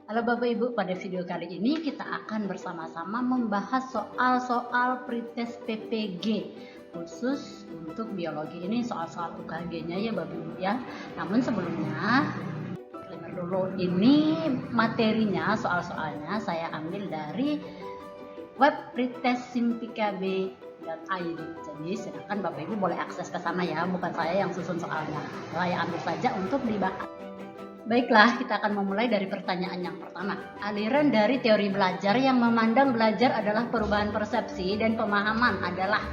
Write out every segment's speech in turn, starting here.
Halo Bapak Ibu, pada video kali ini kita akan bersama-sama membahas soal-soal pretest PPG khusus untuk biologi. Ini soal-soal UKG-nya ya Bapak Ibu ya. Namun sebelumnya, disclaimer dulu, ini materinya, soal-soalnya saya ambil dari web pretestsinpkb.id. Jadi silakan Bapak Ibu boleh akses ke sana ya, bukan saya yang susun soalnya. Saya ambil saja untuk dibahas. Baiklah, kita akan memulai dari pertanyaan yang pertama. Aliran dari teori belajar yang memandang belajar adalah perubahan persepsi dan pemahaman adalah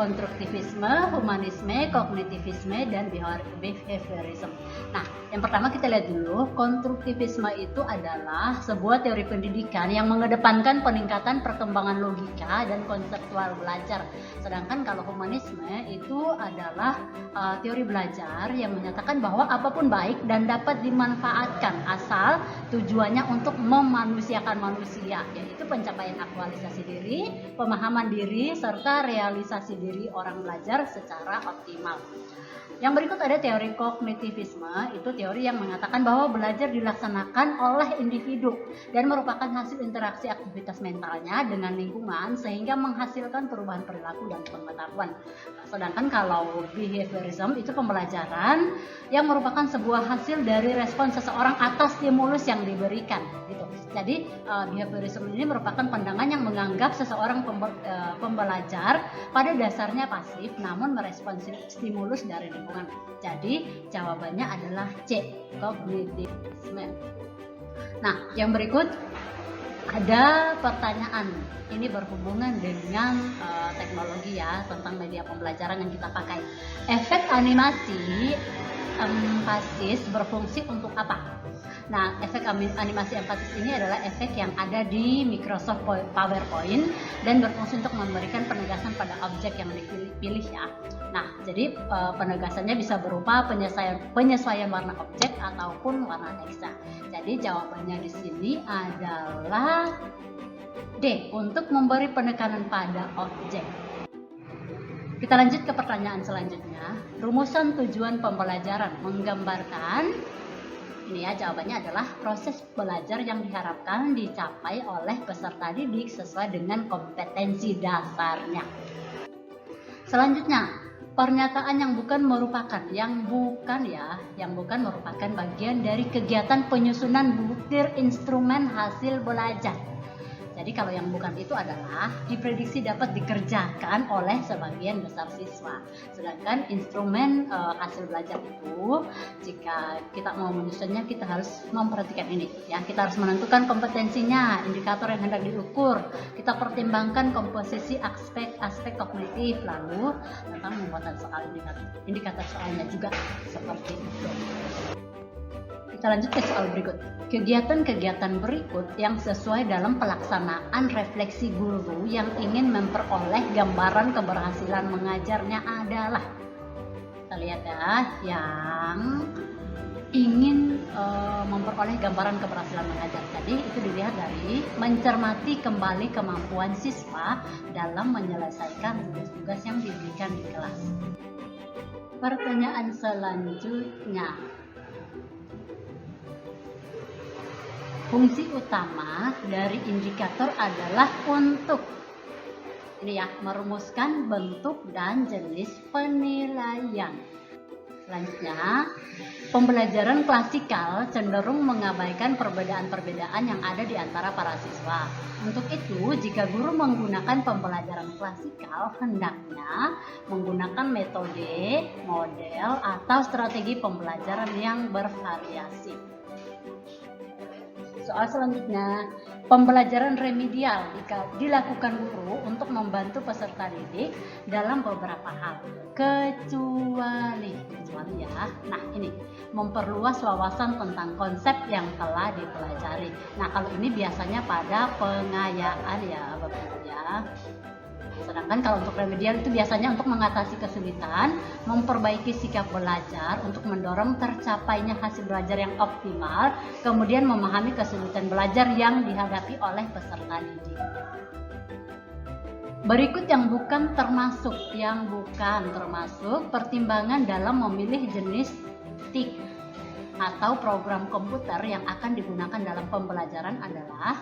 konstruktivisme, humanisme, kognitivisme, dan behaviorism. Nah, yang pertama kita lihat dulu, konstruktivisme itu adalah sebuah teori pendidikan yang mengedepankan peningkatan perkembangan logika dan konseptual belajar. Sedangkan kalau humanisme itu adalah teori belajar yang menyatakan bahwa apapun baik dan dapat dimanfaatkan asal tujuannya untuk memanusiakan manusia, yaitu pencapaian aktualisasi diri, pemahaman diri, serta realisasi diri orang belajar secara optimal. Yang berikut ada teori kognitivisme, itu teori yang mengatakan bahwa belajar dilaksanakan oleh individu dan merupakan hasil interaksi aktivitas mentalnya dengan lingkungan sehingga menghasilkan perubahan perilaku dan pengetahuan. Sedangkan kalau behaviorism itu pembelajaran yang merupakan sebuah hasil dari respon seseorang atas stimulus yang diberikan gitu. Jadi behaviorism ini merupakan pandangan yang menganggap seseorang pembelajar pada dasarnya pasif namun merespon stimulus dari lingkungan. Jadi jawabannya adalah C, kognitivisme. Nah, yang berikut ada pertanyaan. Ini berhubungan dengan teknologi ya, tentang media pembelajaran yang kita pakai. Efek animasi empasis berfungsi untuk apa? Nah, efek animasi empasis ini adalah efek yang ada di Microsoft PowerPoint dan berfungsi untuk memberikan penegasan pada objek yang dipilih ya. Nah, jadi penegasannya bisa berupa penyesuaian warna objek ataupun warna teksnya. Jadi jawabannya di sini adalah D, untuk memberi penekanan pada objek. Kita lanjut ke pertanyaan selanjutnya. Rumusan tujuan pembelajaran menggambarkan, ini ya jawabannya adalah proses belajar yang diharapkan dicapai oleh peserta didik sesuai dengan kompetensi dasarnya. Selanjutnya, pernyataan yang bukan merupakan bagian dari kegiatan penyusunan butir instrumen hasil belajar. Jadi kalau yang bukan itu adalah diprediksi dapat dikerjakan oleh sebagian besar siswa. Sedangkan instrumen hasil belajar itu, jika kita mau menyusunnya, kita harus memperhatikan ini. Ya, kita harus menentukan kompetensinya, indikator yang hendak diukur. Kita pertimbangkan komposisi aspek kognitif, lalu tentang pembuatan soal indikator soalnya juga seperti itu. Kita lanjut ke soal berikut. Kegiatan-kegiatan berikut yang sesuai dalam pelaksanaan refleksi guru yang ingin memperoleh gambaran keberhasilan mengajarnya adalah, kita lihat ya, yang ingin memperoleh gambaran keberhasilan mengajar. Jadi itu dilihat dari mencermati kembali kemampuan siswa dalam menyelesaikan tugas-tugas yang diberikan di kelas. Pertanyaan selanjutnya. Fungsi utama dari indikator adalah untuk merumuskan bentuk dan jenis penilaian. Selanjutnya, pembelajaran klasikal cenderung mengabaikan perbedaan-perbedaan yang ada di antara para siswa. Untuk itu, jika guru menggunakan pembelajaran klasikal, hendaknya menggunakan metode, model, atau strategi pembelajaran yang bervariasi. Soal selanjutnya, pembelajaran remedial dilakukan guru untuk membantu peserta didik dalam beberapa hal, kecuali ya. Nah, ini memperluas wawasan tentang konsep yang telah dipelajari. Nah, kalau ini biasanya pada pengayaan ya Bapak Ibu ya. Sedangkan kalau untuk remedial itu biasanya untuk mengatasi kesulitan, memperbaiki sikap belajar, untuk mendorong tercapainya hasil belajar yang optimal, kemudian memahami kesulitan belajar yang dihadapi oleh peserta didik. Berikut yang bukan termasuk pertimbangan dalam memilih jenis TIK. atau program komputer yang akan digunakan dalam pembelajaran adalah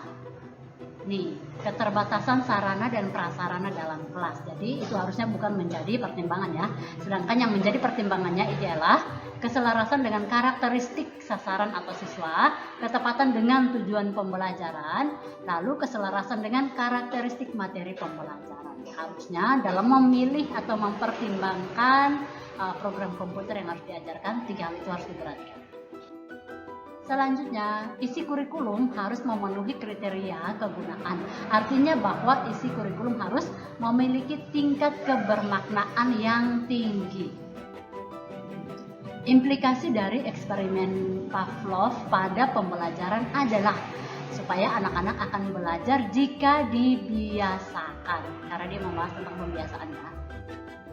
keterbatasan sarana dan prasarana dalam kelas. Jadi itu harusnya bukan menjadi pertimbangan ya. Sedangkan yang menjadi pertimbangannya ialah keselarasan dengan karakteristik sasaran atau siswa, ketepatan dengan tujuan pembelajaran, lalu keselarasan dengan karakteristik materi pembelajaran. Harusnya dalam memilih atau mempertimbangkan program komputer yang harus diajarkan, 3 hal itu harus diperhatikan. Selanjutnya, isi kurikulum harus memenuhi kriteria kegunaan. Artinya bahwa isi kurikulum harus memiliki tingkat kebermaknaan yang tinggi. Implikasi dari eksperimen Pavlov pada pembelajaran adalah supaya anak-anak akan belajar jika dibiasakan. Karena dia membahas tentang pembiasaan ya.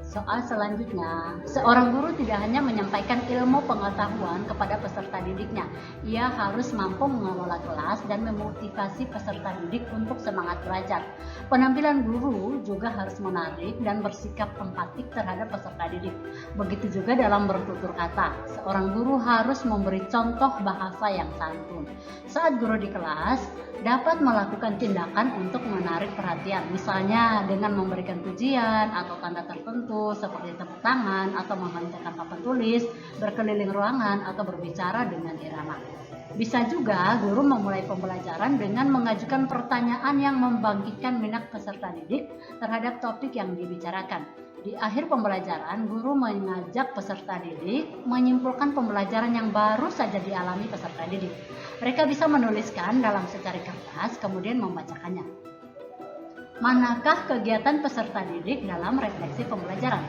Soal selanjutnya, seorang guru tidak hanya menyampaikan ilmu pengetahuan kepada peserta didiknya. Ia harus mampu mengelola kelas dan memotivasi peserta didik untuk semangat belajar. Penampilan guru juga harus menarik dan bersikap empatik terhadap peserta didik. Begitu juga dalam bertutur kata. Seorang guru harus memberi contoh bahasa yang santun. Saat guru di kelas, dapat melakukan tindakan untuk menarik perhatian, misalnya dengan memberikan pujian atau tanda tertentu seperti tepuk tangan atau memancarkan papan tulis, berkeliling ruangan atau berbicara dengan irama. Bisa juga guru memulai pembelajaran dengan mengajukan pertanyaan yang membangkitkan minat peserta didik terhadap topik yang dibicarakan. Di akhir pembelajaran, guru mengajak peserta didik menyimpulkan pembelajaran yang baru saja dialami peserta didik. Mereka bisa menuliskan dalam secari kertas, kemudian membacakannya. Manakah kegiatan peserta didik dalam refleksi pembelajaran?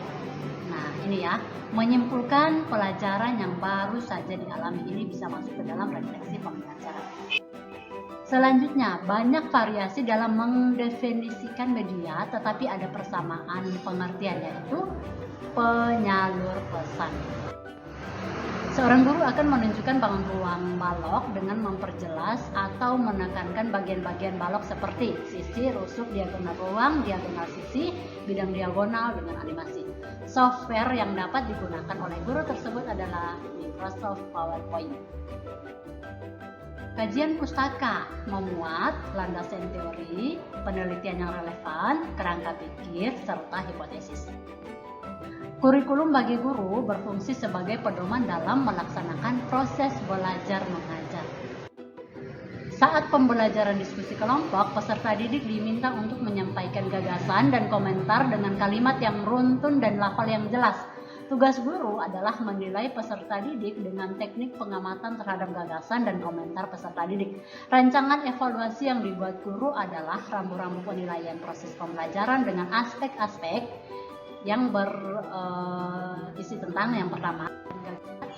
Nah, ini ya, menyimpulkan pelajaran yang baru saja dialami ini bisa masuk ke dalam refleksi pembelajaran. Selanjutnya, banyak variasi dalam mendefinisikan media, tetapi ada persamaan pengertian, yaitu penyalur pesan. Seorang guru akan menunjukkan ruang balok dengan memperjelas atau menekankan bagian-bagian balok seperti sisi, rusuk, diagonal ruang, diagonal sisi, bidang diagonal dengan animasi. Software yang dapat digunakan oleh guru tersebut adalah Microsoft PowerPoint. Kajian pustaka memuat landasan teori, penelitian yang relevan, kerangka pikir, serta hipotesis. Kurikulum bagi guru berfungsi sebagai pedoman dalam melaksanakan proses belajar mengajar. Saat pembelajaran diskusi kelompok, peserta didik diminta untuk menyampaikan gagasan dan komentar dengan kalimat yang runtun dan lafal yang jelas. Tugas guru adalah menilai peserta didik dengan teknik pengamatan terhadap gagasan dan komentar peserta didik. Rancangan evaluasi yang dibuat guru adalah rambu-rambu penilaian proses pembelajaran dengan aspek-aspek yang berisi tentang yang pertama,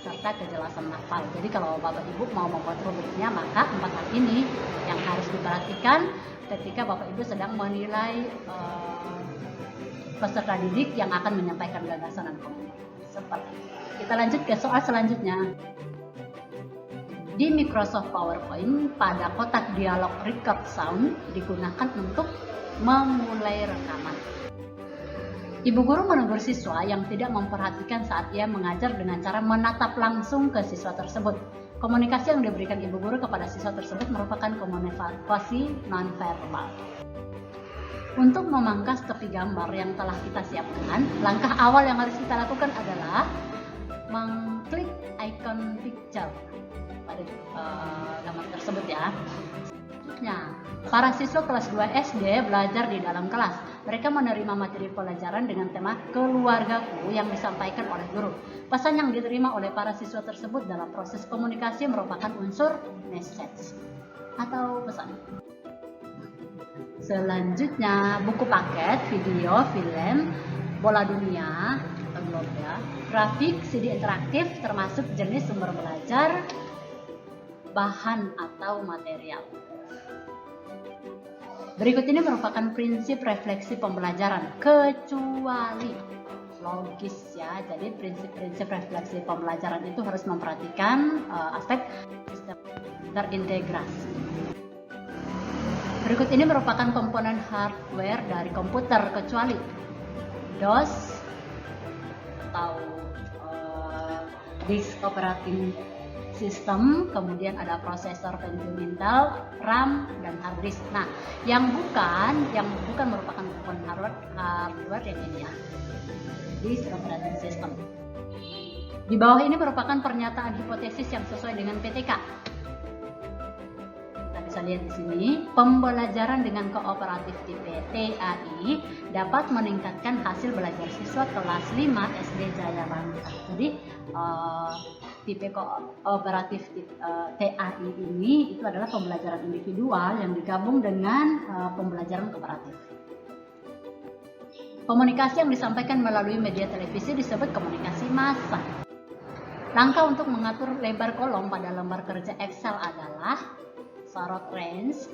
serta kejelasan lafal. Jadi kalau Bapak Ibu mau membuat rubriknya, maka 4 hal ini yang harus diperhatikan ketika Bapak Ibu sedang menilai peserta didik yang akan menyampaikan gagasan dan komentar. Seperti itu. Kita lanjut ke soal selanjutnya. Di Microsoft PowerPoint, pada kotak dialog record sound digunakan untuk memulai rekaman. Ibu guru menegur siswa yang tidak memperhatikan saat ia mengajar dengan cara menatap langsung ke siswa tersebut. Komunikasi yang diberikan ibu guru kepada siswa tersebut merupakan komunikasi nonverbal. Untuk memangkas tepi gambar yang telah kita siapkan, langkah awal yang harus kita lakukan adalah mengklik icon picture pada gambar tersebut ya. Selanjutnya, para siswa kelas 2 SD belajar di dalam kelas. Mereka menerima materi pelajaran dengan tema keluargaku yang disampaikan oleh guru. Pesan yang diterima oleh para siswa tersebut dalam proses komunikasi merupakan unsur message atau pesan. Selanjutnya, buku paket, video, film, bola dunia, atau globe ya, grafik, CD interaktif, termasuk jenis sumber belajar, bahan atau material. Berikut ini merupakan prinsip refleksi pembelajaran, kecuali logis ya. Jadi prinsip-prinsip refleksi pembelajaran itu harus memperhatikan aspek sistem terintegrasi. Berikut ini merupakan komponen hardware dari komputer, kecuali DOS atau disk operating system, kemudian ada prosesor, Pentium Intel, RAM, dan hard disk. Nah, yang bukan merupakan komponen hardware yang ini ya, di operating system. Di bawah ini merupakan pernyataan hipotesis yang sesuai dengan PTK. Kita bisa lihat di sini, pembelajaran dengan kooperatif tipe TAI dapat meningkatkan hasil belajar siswa kelas 5 SD Jaya Bangka. Jadi tipe kooperatif TAI ini itu adalah pembelajaran individual yang digabung dengan pembelajaran kooperatif. Komunikasi yang disampaikan melalui media televisi disebut komunikasi massa. Langkah untuk mengatur lebar kolom pada lembar kerja Excel adalah sorot range,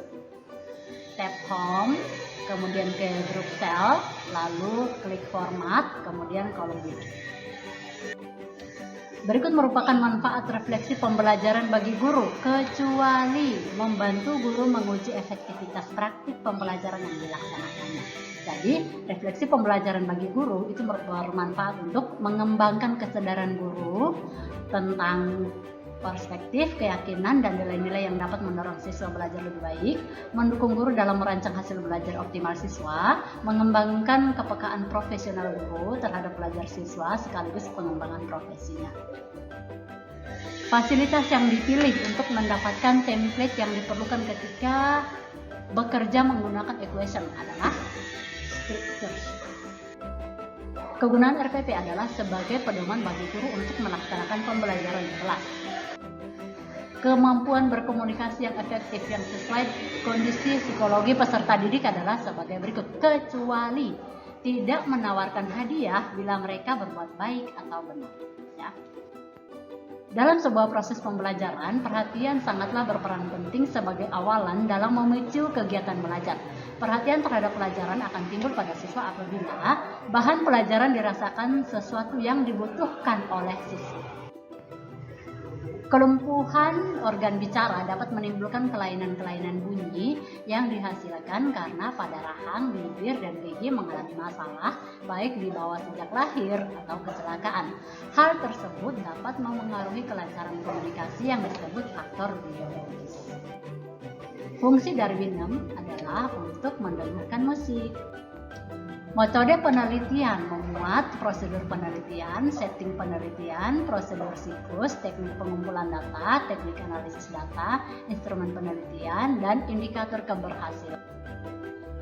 tab home, kemudian ke group cell, lalu klik format, kemudian kolom width. Berikut merupakan manfaat refleksi pembelajaran bagi guru, kecuali membantu guru menguji efektivitas praktik pembelajaran yang dilaksanakannya. Jadi, refleksi pembelajaran bagi guru itu bermanfaat untuk mengembangkan kesadaran guru tentang perspektif, keyakinan, dan nilai-nilai yang dapat mendorong siswa belajar lebih baik, mendukung guru dalam merancang hasil belajar optimal siswa, mengembangkan kepekaan profesional guru terhadap belajar siswa, sekaligus pengembangan profesinya. Fasilitas yang dipilih untuk mendapatkan template yang diperlukan ketika bekerja menggunakan equation adalah scriptures. Kegunaan RPP adalah sebagai pedoman bagi guru untuk melaksanakan pembelajaran di kelas. Kemampuan berkomunikasi yang efektif yang sesuai kondisi psikologi peserta didik adalah sebagai berikut, kecuali tidak menawarkan hadiah bila mereka berbuat baik atau benar. Ya. Dalam sebuah proses pembelajaran, perhatian sangatlah berperan penting sebagai awalan dalam memicu kegiatan belajar. Perhatian terhadap pelajaran akan timbul pada siswa apabila bahan pelajaran dirasakan sesuatu yang dibutuhkan oleh siswa. Kelumpuhan organ bicara dapat menimbulkan kelainan-kelainan bunyi yang dihasilkan karena pada rahang, bibir, dan gigi mengalami masalah baik di bawah sejak lahir atau kecelakaan. Hal tersebut dapat memengaruhi kelancaran komunikasi yang disebut faktor biologis. Fungsi dari Winem adalah untuk mendengarkan musik. Metode penelitian memuat prosedur penelitian, setting penelitian, prosedur siklus, teknik pengumpulan data, teknik analisis data, instrumen penelitian, dan indikator keberhasilan.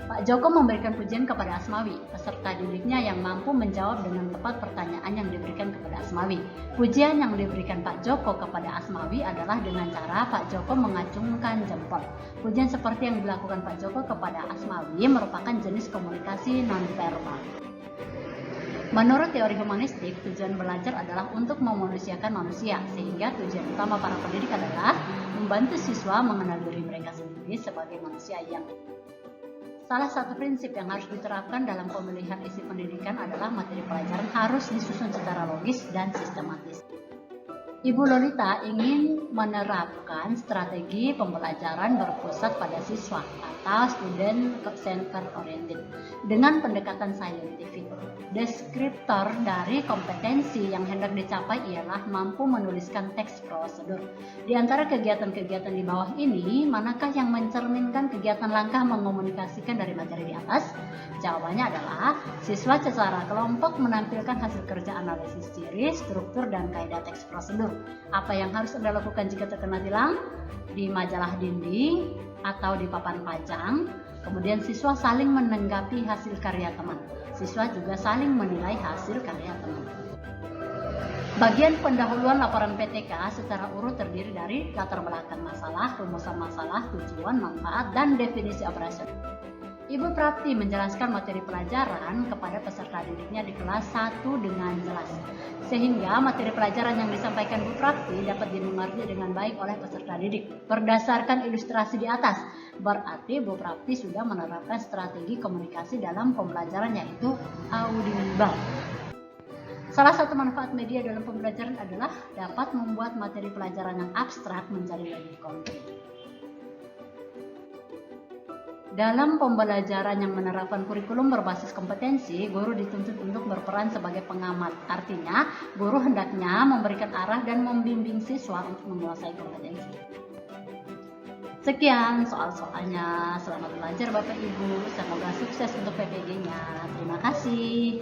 Pak Joko memberikan pujian kepada Asmawi, peserta didiknya yang mampu menjawab dengan tepat pertanyaan yang diberikan kepada Asmawi. Pujian yang diberikan Pak Joko kepada Asmawi adalah dengan cara Pak Joko mengacungkan jempol. Pujian seperti yang dilakukan Pak Joko kepada Asmawi merupakan jenis komunikasi nonverbal. Menurut teori humanistik, tujuan belajar adalah untuk memanusiakan manusia, sehingga tujuan utama para pendidik adalah membantu siswa mengenal diri mereka sendiri sebagai manusia yang salah satu prinsip yang harus diterapkan dalam pemilihan isi pendidikan adalah materi pelajaran harus disusun secara logis dan sistematis. Ibu Lolita ingin menerapkan strategi pembelajaran berpusat pada siswa atau student center oriented dengan pendekatan saintifik. Deskriptor dari kompetensi yang hendak dicapai ialah mampu menuliskan teks prosedur. Di antara kegiatan-kegiatan di bawah ini, manakah yang mencerminkan kegiatan langkah mengomunikasikan dari materi di atas? Jawabannya adalah siswa secara kelompok menampilkan hasil kerja analisis ciri, struktur, dan kaidah teks prosedur. Apa yang harus Anda lakukan jika terkena tilang? Di majalah dinding atau di papan pajang. Kemudian siswa saling menanggapi hasil karya teman. Siswa juga saling menilai hasil karya teman. Bagian pendahuluan laporan PTK secara urut terdiri dari latar belakang masalah, rumusan masalah, tujuan, manfaat, dan definisi operasional. Ibu Prapti menjelaskan materi pelajaran kepada peserta didiknya di kelas 1 dengan jelas, sehingga materi pelajaran yang disampaikan Bu Prapti dapat dimengerti dengan baik oleh peserta didik. Berdasarkan ilustrasi di atas, berarti Bu Prapti sudah menerapkan strategi komunikasi dalam pembelajaran, yaitu audible. Salah satu manfaat media dalam pembelajaran adalah dapat membuat materi pelajaran yang abstrak menjadi lebih konkret. Dalam pembelajaran yang menerapkan kurikulum berbasis kompetensi, guru dituntut untuk berperan sebagai pengamat. Artinya, guru hendaknya memberikan arah dan membimbing siswa untuk menguasai kompetensi. Sekian soal-soalnya. Selamat belajar Bapak Ibu. Semoga sukses untuk PPG-nya. Terima kasih.